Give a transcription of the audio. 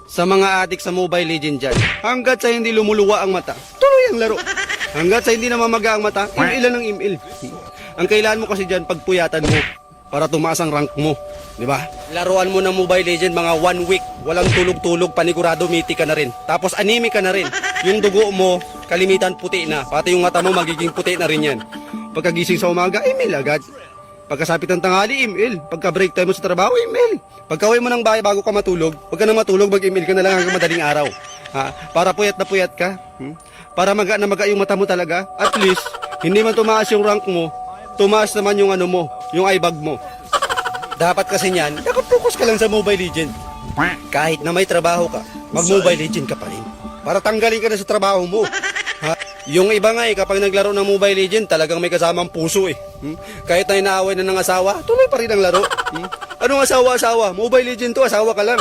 Sa mga adik sa Mobile Legends dyan, hanggat sa hindi lumuluwa ang mata, tuloy ang laro. Hanggat sa hindi namamaga ang mata, email ng email. Ang kailangan mo kasi dyan, pagpuyatan mo para tumaas ang rank mo. Di ba? Laruan mo ng Mobile Legends mga 1 week. Walang tulog-tulog, panigurado, mythic ka na rin. Tapos anime ka na rin. Yung dugo mo, kalimitan puti na. Pati yung mata mo, magiging puti na rin yan. Pagkagising sa umaga, email agad. Pagkasapit ng tanghali, email. Pagka break time mo sa trabaho, email. Pagka-uwi mo ng bahay bago ka matulog, huwag ka na matulog, mag-email ka na lang hanggang madaling araw. Ha? Para puyat na puyat ka. Para maga na maga yung mata mo talaga. At least, hindi man tumaas yung rank mo, tumaas naman yung ano mo, yung eyebag mo. Dapat kasi niyan, nakapokus ka lang sa Mobile Legends. Kahit na may trabaho ka, mag-Mobile Legends ka pa rin. Para tanggalin ka na sa trabaho mo. Ha? Yung iba nga kapag naglaro ng Mobile Legends, talagang may kasamang puso . Kahit na inaaway na ng asawa, tuloy pa rin ang laro. Anong asawa-asawa? Mobile Legends to, asawa ka lang.